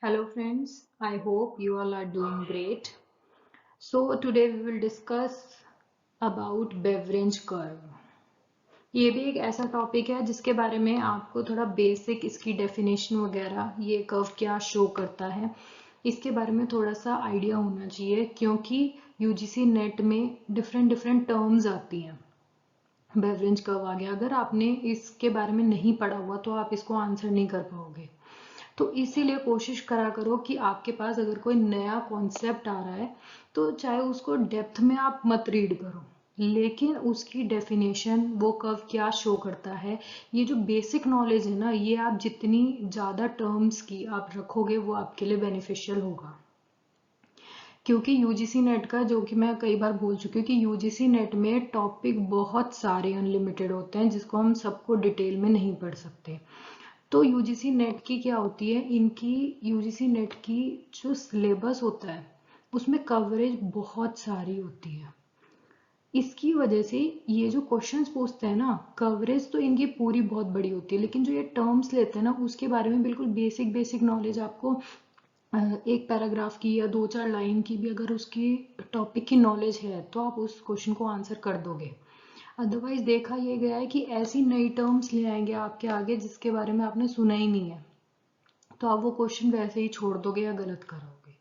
Hello friends, I hope you all are doing great. So today we will discuss about beverage curve. ये भी एक ऐसा topic है जिसके बारे में आपको थोड़ा बेसिक इसकी डेफिनेशन वगैरह ये कर्व क्या शो करता है इसके बारे में थोड़ा सा आइडिया होना चाहिए क्योंकि यूजीसी नेट में डिफरेंट डिफरेंट टर्म्स आती हैं। बेवरेज कर्व आ गया, अगर आपने इसके बारे में नहीं पढ़ा हुआ तो आप इसको आंसर नहीं कर पाओगे। तो इसीलिए कोशिश करा करो कि आपके पास अगर कोई नया कॉन्सेप्ट आ रहा है तो चाहे उसको डेप्थ में आप मत रीड करो, लेकिन उसकी डेफिनेशन वो कर्व क्या शो करता है, ये जो बेसिक नॉलेज है ना, ये आप जितनी ज़्यादा टर्म्स की आप रखोगे वो आपके लिए बेनिफिशियल होगा। क्योंकि यूजीसी नेट का, जो कि मैं कई बार बोल चुकी हूँ कि यूजीसी नेट में टॉपिक बहुत सारे अनलिमिटेड होते हैं जिसको हम सबको डिटेल में नहीं पढ़ सकते। तो यूजीसी नेट की क्या होती है, इनकी यूजीसी नेट की जो सिलेबस होता है उसमें कवरेज बहुत सारी होती है। इसकी वजह से ये जो क्वेश्चंस पूछते हैं ना, कवरेज तो इनकी पूरी बहुत बड़ी होती है, लेकिन जो ये टर्म्स लेते हैं ना उसके बारे में बिल्कुल बेसिक बेसिक नॉलेज आपको एक पैराग्राफ की या दो चार लाइन की भी अगर उसकी टॉपिक की नॉलेज है तो आप उस क्वेश्चन को आंसर कर दोगे। अदरवाइज देखा ये गया है कि ऐसी नई टर्म्स ले आएंगे आपके आगे जिसके बारे में आपने सुना ही नहीं है, तो आप वो क्वेश्चन वैसे ही छोड़ दोगे या गलत करोगे।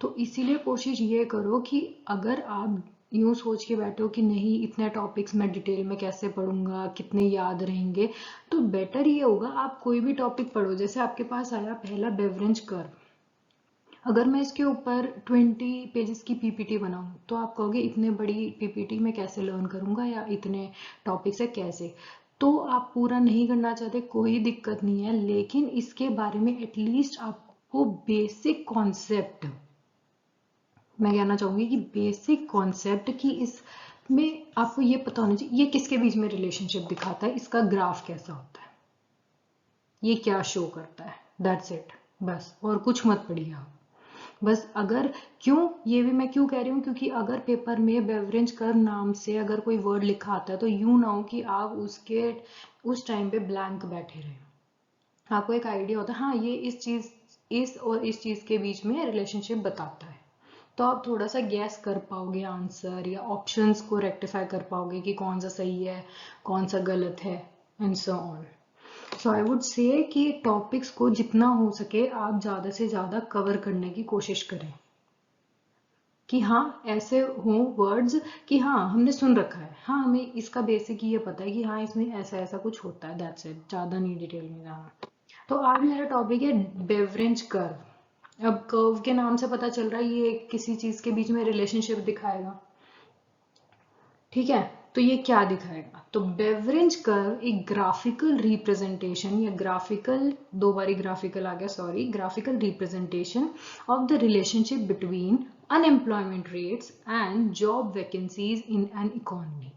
तो इसीलिए कोशिश ये करो कि अगर आप यूं सोच के बैठो कि नहीं इतने टॉपिक्स मैं डिटेल में कैसे पढ़ूंगा, कितने याद रहेंगे, तो बेटर ये होगा आप कोई भी टॉपिक पढ़ो। जैसे आपके पास आया पहला बेवरेज कर्व, अगर मैं इसके ऊपर 20 पेजेस की पीपीटी बनाऊं तो आप कहोगे इतने बड़ी पीपीटी में कैसे लर्न करूंगा या इतने टॉपिक से कैसे। तो आप पूरा नहीं करना चाहते, कोई दिक्कत नहीं है, लेकिन इसके बारे में एटलीस्ट आपको बेसिक कॉन्सेप्ट, मैं कहना चाहूंगी कि बेसिक कॉन्सेप्ट की इसमें आपको ये पता होना चाहिए ये किसके बीच में रिलेशनशिप दिखाता है, इसका ग्राफ कैसा होता है, ये क्या शो करता है, दैट्स इट। बस और कुछ मत पढ़िए आप। बस अगर, क्यों ये भी मैं क्यों कह रही हूँ, क्योंकि अगर पेपर में बेवरेज कर्व नाम से अगर कोई वर्ड लिखा आता है तो यूं ना हो कि आप उसके उस टाइम पे ब्लैंक बैठे रहे। आपको एक आइडिया होता है हाँ ये इस चीज, इस और इस चीज के बीच में रिलेशनशिप बताता है, तो आप थोड़ा सा गैस कर पाओगे आंसर या ऑप्शंस को रेक्टिफाई कर पाओगे कि कौन सा सही है कौन सा गलत है, and so on. So I would say कि टॉपिक्स को जितना हो सके आप ज़्यादा से ज़्यादा कवर करने की कोशिश करें, कि हाँ ऐसे हों वर्ड्स कि हाँ हमने सुन रखा है, हाँ हमें इसका बेसिक ये पता है कि हाँ इसमें ऐसा ऐसा कुछ होता है, दैट्स इट, ज़्यादा नहीं डिटेल में जाना। तो आज मेरा टॉपिक है बेवरेज कर्व। अब कर्व के नाम से पता चल रहा है ये किसी चीज़ के बीच में रिलेशनशिप दिखाएगा, ठीक है। तो ये क्या दिखाएगा, तो बेवरेज कर्व एक ग्राफिकल रिप्रेजेंटेशन या ग्राफिकल, दो बारी ग्राफिकल आ गया sorry, graphical representation of the relationship between unemployment rates and job vacancies in an economy.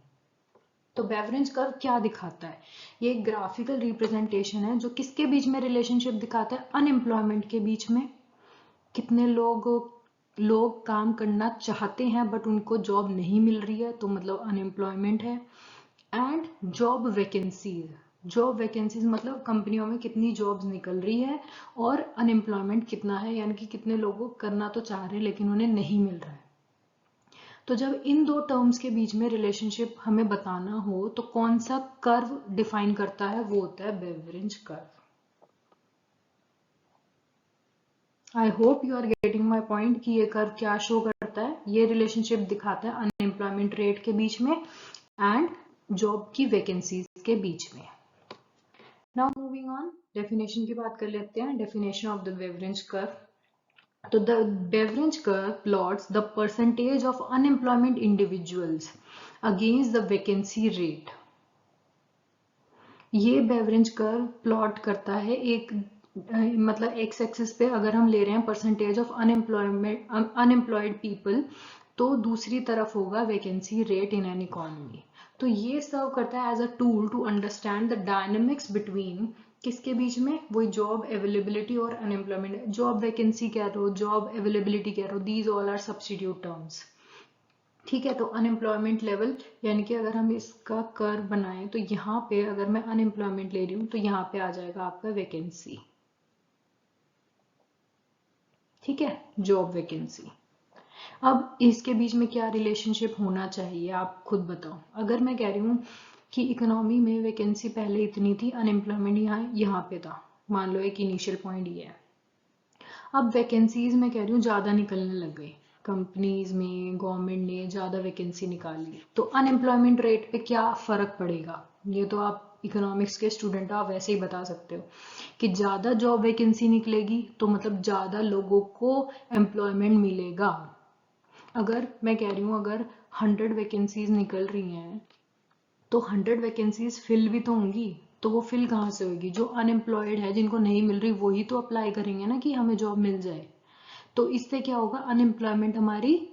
तो बेवरेज कर्व क्या दिखाता है, ये एक ग्राफिकल रिप्रेजेंटेशन है जो किसके बीच में रिलेशनशिप दिखाता है, अनएम्प्लॉयमेंट के बीच में, कितने लोग लोग काम करना चाहते हैं बट उनको जॉब नहीं मिल रही है तो मतलब अनएम्प्लॉयमेंट है, and job vacancies, job vacancies मतलब कंपनियों में कितनी जॉब्स निकल रही है और अनएम्प्लॉयमेंट कितना है, यानी कि कितने लोगों करना तो चाह रहे हैं लेकिन उन्हें नहीं मिल रहा है। तो जब इन दो टर्म्स के बीच में रिलेशनशिप हमें बताना हो तो कौन सा कर्व डिफाइन करता है, वो होता है Beveridge curve. I hope you are getting my point कि ये कर्व क्या शो करता है, ये रिलेशनशिप दिखाता है अनएम्प्लॉयमेंट रेट के बीच में एंड जॉब की वैकेंसीज के बीच में। नाउ मूविंग ऑन, डेफिनेशन की बात कर लेते हैं, definition of the Beveridge curve. तो the Beveridge curve plots the percentage of unemployment individuals against the vacancy rate. ये बेवरेज कर्व प्लॉट करता है एक मतलब एक्स एक्सिस पे अगर हम ले रहे हैं percentage of unemployment unemployed people, तो दूसरी तरफ होगा vacancy rate in an economy. तो ये सर्व करता है as a tool to understand the dynamics between, किसके बीच में, वही जॉब अवेलेबिलिटी और अनएम्प्लॉयमेंट। जॉब वैकेंसी कह रहे हो, जॉब अवेलेबिलिटी कह रहे हो, these all are substitute terms, ठीक है। तो अनएम्प्लॉयमेंट लेवल, यानी कि अगर हम इसका कर्व बनाएं तो यहाँ पे अगर मैं अनएम्प्लॉयमेंट ले रही हूँ तो यहाँ पे आ जाएगा आपका वैकेंसी। ठीक है, जॉब वैकेंसी। अब इसके बीच में क्या रिलेशनशिप होना चाहिए आप खुद बताओ। अगर मैं कह रही हूँ कि इकोनॉमी में वैकेंसी पहले इतनी थी, अनएम्प्लॉयमेंट यहाँ पे था, मान लो एक इनिशियल पॉइंट ये है। अब वैकेंसीज मैं कह रही हूँ ज़्यादा निकलने लग गई, कंपनीज में गवर्नमेंट ने ज़्यादा वैकेंसी निकाली, तो अनएम्प्लॉयमेंट रेट पे क्या फ़र्क पड़ेगा? ये तो आप इकोनॉमिक्स के स्टूडेंट आप वैसे ही बता सकते हो कि ज़्यादा जॉब वैकेंसी निकलेगी तो मतलब ज़्यादा लोगों को एम्प्लॉयमेंट मिलेगा। अगर मैं कह रही हूँ अगर 100 वैकेंसीज निकल रही हैं तो 100 वैकेंसीज फिल भी तो होंगी, तो वो फिल कहाँ से होगी? जो अनएम्प्लॉयड है, जिनको नहीं मिल रही, वही तो अप्लाई करेंगे ना कि हमें जॉब मिल जाए। तो इससे क्या होगा? अनएम्प्लॉयमेंट हमारी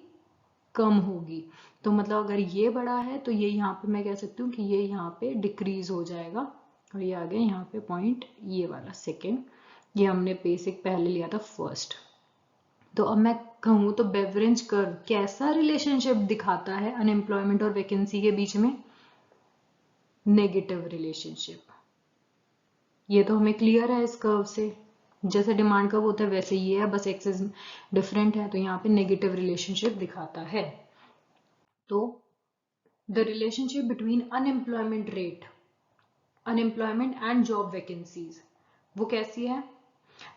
कम होगी। तो मतलब अगर ये बड़ा है तो ये यहाँ पे मैं कह सकती हूँ कि ये यहाँ पे डिक्रीज हो जाएगा, और ये आ गया यहाँ पे पॉइंट ये वाला सेकेंड, ये हमने बेसिक पहले लिया था फर्स्ट। तो अब मैं कहूँ तो बेवरेज कर्व कैसा रिलेशनशिप दिखाता है अनएम्प्लॉयमेंट और वैकेंसी के बीच में? Negative relationship. ये तो हमें क्लियर है इस कर्व से, जैसे डिमांड कर्व होता है वैसे ये है, बस एक्सेस डिफरेंट है, तो यहाँ पे नेगेटिव रिलेशनशिप दिखाता है। तो the relationship between unemployment rate, unemployment and job vacancies, वो कैसी है?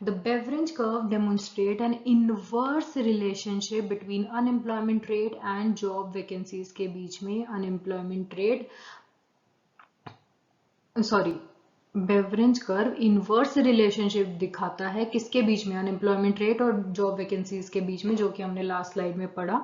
The Beveridge curve demonstrate an inverse relationship between unemployment rate and job vacancies के बीच में unemployment rate, sorry, beverage curve inverse relationship दिखाता है किसके बीच में? अनएम्प्लॉयमेंट रेट और जॉब वैकेंसीज के बीच में, जो कि हमने लास्ट स्लाइड में पढ़ा।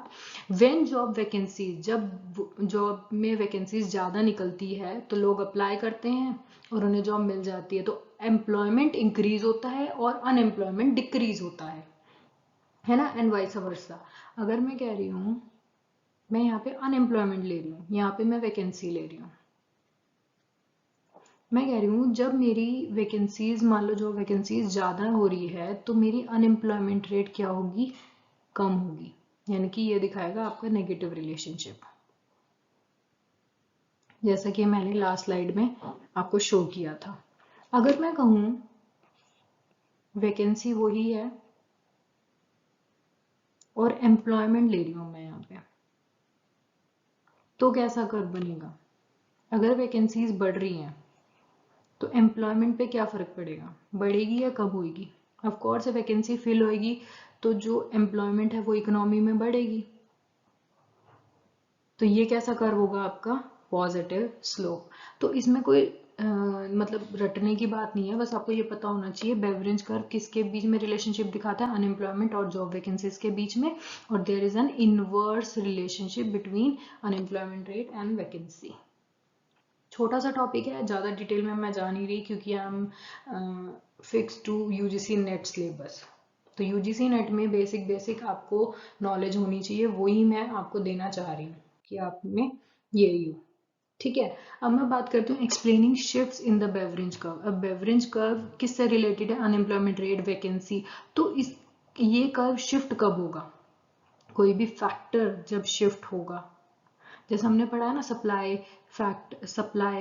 व्हेन जॉब वैकेंसीज, जब जॉब में वैकेंसीज ज़्यादा निकलती है तो लोग अप्लाई करते हैं और उन्हें जॉब मिल जाती है, तो एम्प्लॉयमेंट इंक्रीज होता है और अनएम्प्लॉयमेंट डिक्रीज होता है ना, एंड वाइस वर्सा। अगर मैं कह रही हूँ, मैं यहाँ पे अनएम्प्लॉयमेंट ले रही हूँ, यहाँ पे मैं वैकेंसी ले रही हूँ, मैं कह रही हूँ जब मेरी वैकेंसीज, मान लो जो वैकेंसीज ज़्यादा हो रही है तो मेरी अनएम्प्लॉयमेंट रेट क्या होगी? कम होगी, यानी कि ये दिखाएगा आपका नेगेटिव रिलेशनशिप, जैसा कि मैंने लास्ट स्लाइड में आपको शो किया था। अगर मैं कहूँ वैकेंसी वही है और एम्प्लॉयमेंट ले रही हूँ मैं यहाँ पे, तो कैसा कर्व बनेगा? अगर वैकेंसीज बढ़ रही हैं तो एम्प्लॉयमेंट पे क्या फर्क पड़ेगा? बढ़ेगी या कम होगी? ऑफ कोर्स वैकेंसी फिल होएगी तो जो एम्प्लॉयमेंट है वो इकोनॉमी में बढ़ेगी, तो ये कैसा कर्व होगा आपका? Positive slope. तो इसमें कोई मतलब रटने की बात नहीं है, बस आपको ये पता होना चाहिए बेवरेज कर्व किसके बीच में रिलेशनशिप दिखाता है? अनएम्प्लॉयमेंट और जॉब वैकेंसीज के बीच में, और there is an inverse relationship between unemployment rate and vacancy. छोटा सा टॉपिक है, ज़्यादा डिटेल में मैं जा नहीं रही क्योंकि I am fix to UGC NET syllabus. तो यूजीसी नेट में बेसिक बेसिक आपको नॉलेज होनी चाहिए, वही मैं आपको देना चाह रही हूँ कि आप में यही हो। ठीक है, अब मैं बात करती हूँ explaining shifts in the Beveridge curve. अब बेवरेज कर्व किससे रिलेटेड है? Unemployment rate, vacancy. तो इस ये कर्व शिफ्ट कब होगा? कोई भी फैक्टर जब शिफ्ट होगा, जैसे हमने पढ़ा है ना, सप्लाई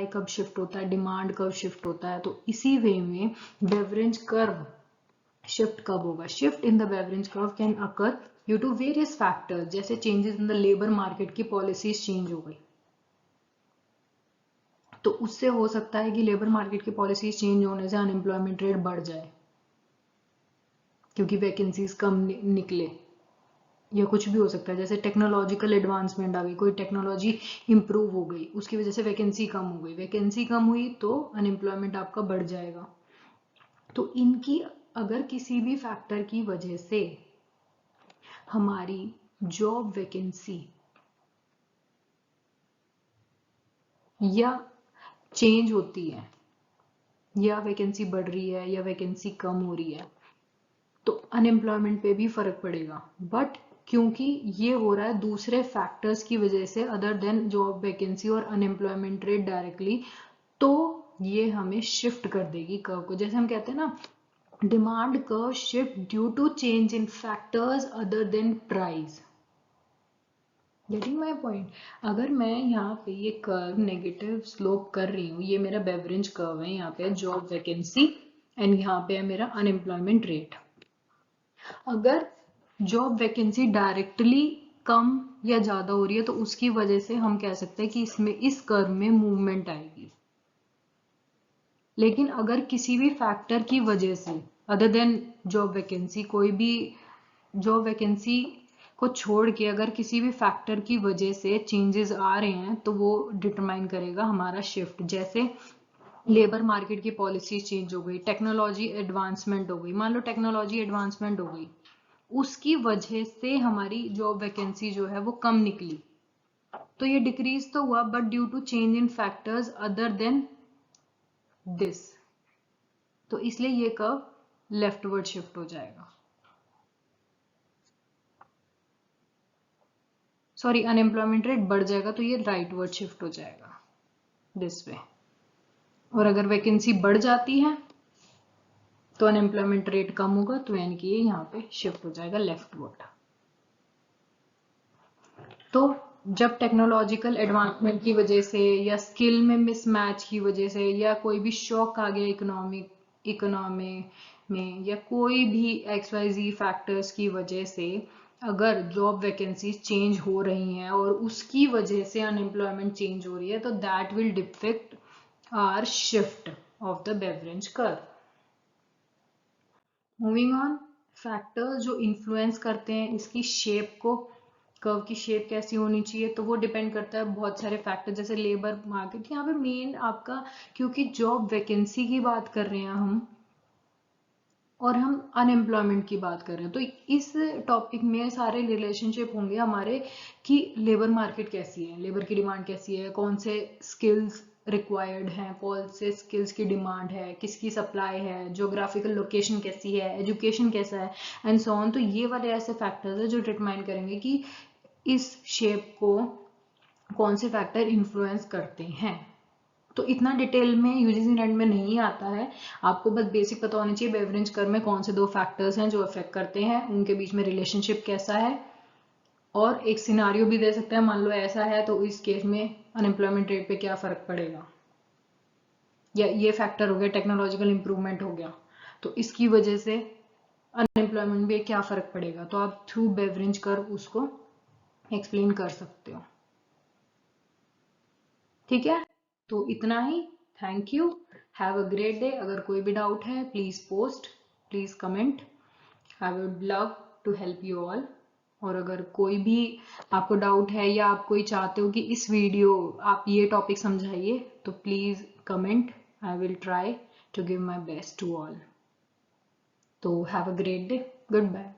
कब शिफ्ट होता है, डिमांड कब शिफ्ट होता है, तो इसी वे में बेवरेज कर्व शिफ्ट कब होगा? Shift in the Beveridge curve can occur due to various factors, जैसे changes in the labour market की पॉलिसीज चेंज हो गई, तो उससे हो सकता है कि लेबर मार्केट की पॉलिसीज चेंज होने से अनएम्प्लॉयमेंट रेट बढ़ जाए क्योंकि वैकेंसीज कम निकले, या कुछ भी हो सकता है, जैसे टेक्नोलॉजिकल एडवांसमेंट आ गई, कोई टेक्नोलॉजी इंप्रूव हो गई, उसकी वजह से वैकेंसी कम हो गई, वैकेंसी कम हुई तो अनएम्प्लॉयमेंट आपका बढ़ जाएगा। तो इनकी अगर किसी भी फैक्टर की वजह से हमारी जॉब वैकेंसी या चेंज होती है, या वैकेंसी बढ़ रही है या वैकेंसी कम हो रही है, तो अनएम्प्लॉयमेंट पे भी फर्क पड़ेगा। बट क्योंकि ये हो रहा है दूसरे फैक्टर्स की वजह से अदर देन जॉब वैकेंसी और अनएम्प्लॉयमेंट रेट डायरेक्टली, तो ये हमें शिफ्ट कर देगी कर्व को। जैसे हम कहते हैं ना, demand curve shift due to change in factors other than price. Getting my point? अगर मैं यहाँ पे ये कर्व नेगेटिव स्लोप कर रही हूँ, ये मेरा बेवरेज कर्व है, यहाँ पे जॉब वैकेंसी एंड यहाँ पे है मेरा अनएम्प्लॉयमेंट रेट। अगर जॉब वैकेंसी डायरेक्टली कम या ज्यादा हो रही है तो उसकी वजह से हम कह सकते हैं कि इसमें इस कर्व में मूवमेंट आएगी। लेकिन अगर किसी भी फैक्टर की वजह से अदर देन जॉब वैकेंसी, कोई भी जॉब वैकेंसी को छोड़ के अगर किसी भी फैक्टर की वजह से चेंजेस आ रहे हैं तो वो डिटरमाइन करेगा हमारा शिफ्ट। जैसे लेबर मार्केट की पॉलिसी चेंज हो गई, टेक्नोलॉजी एडवांसमेंट हो गई, मान लो टेक्नोलॉजी एडवांसमेंट हो गई, उसकी वजह से हमारी जॉब वैकेंसी जो है वो कम निकली, तो ये डिक्रीज तो हुआ but due to change in factors other than this, तो इसलिए ये कर्व लेफ्टवर्ड शिफ्ट हो जाएगा। सॉरी, अनएम्प्लॉयमेंट रेट बढ़ जाएगा तो ये राइटवर्ड शिफ्ट हो जाएगा दिस वे। और अगर वैकेंसी बढ़ जाती है तो अनएम्प्लॉयमेंट रेट कम होगा, तो यानी कि ये यहाँ पे शिफ्ट हो जाएगा लेफ्टवर्ड। तो जब टेक्नोलॉजिकल एडवांसमेंट की वजह से या स्किल में मिसमैच की वजह से या कोई भी शॉक आ गया इकोनॉमी में या कोई भी XYZ फैक्टर्स की वजह से अगर जॉब वैकेंसी चेंज हो रही हैं और उसकी वजह से अनएम्प्लॉयमेंट चेंज हो रही है, तो that will defect hour shift of the Beveridge curve. Moving on, factors जो इन्फ्लुएंस करते हैं इसकी शेप को, कर्व की शेप कैसी होनी चाहिए, तो वो डिपेंड करता है बहुत सारे फैक्टर, जैसे लेबर मार्केट। यहाँ पे मेन आपका, क्योंकि जॉब वैकेंसी की बात कर रहे हैं हम और हम अनएम्प्लॉयमेंट की बात कर रहे हैं, तो इस टॉपिक में सारे रिलेशनशिप होंगे हमारे कि लेबर मार्केट कैसी है, लेबर की डिमांड कैसी है, कौन से स्किल्स रिक्वायर्ड हैं, कौन से स्किल्स की डिमांड है, किसकी सप्लाई है, ज्योग्राफिकल लोकेशन कैसी है, एजुकेशन कैसा है एंड सो ऑन। तो ये वाले ऐसे फैक्टर्स है जो डिटरमाइन करेंगे कि इस शेप को कौन से फैक्टर इन्फ्लुएंस करते हैं। तो इतना डिटेल में यूजीसी नेट में नहीं आता है, आपको बस बेसिक पता होनी चाहिए बेवरेज कर्व में कौन से दो फैक्टर्स हैं जो अफेक्ट करते हैं, उनके बीच में रिलेशनशिप कैसा है, और एक सिनारियो भी दे सकते हैं, मान लो ऐसा है तो इस केस में अनएम्प्लॉयमेंट रेट पे क्या फर्क पड़ेगा, या ये फैक्टर हो गया टेक्नोलॉजिकल इंप्रूवमेंट हो गया तो इसकी वजह से अनएम्प्लॉयमेंट में क्या फर्क पड़ेगा, तो आप थ्रू बेवरेज कर्व उसको एक्सप्लेन कर सकते हो। ठीक है, तो इतना ही। Thank you, have a great day. अगर कोई भी डाउट है please post, please comment, I would love to help you all. और अगर कोई भी आपको डाउट है या आप कोई चाहते हो कि इस वीडियो आप ये टॉपिक समझाइए, तो please comment, I will try to give my best to all. तो have a great day, good bye.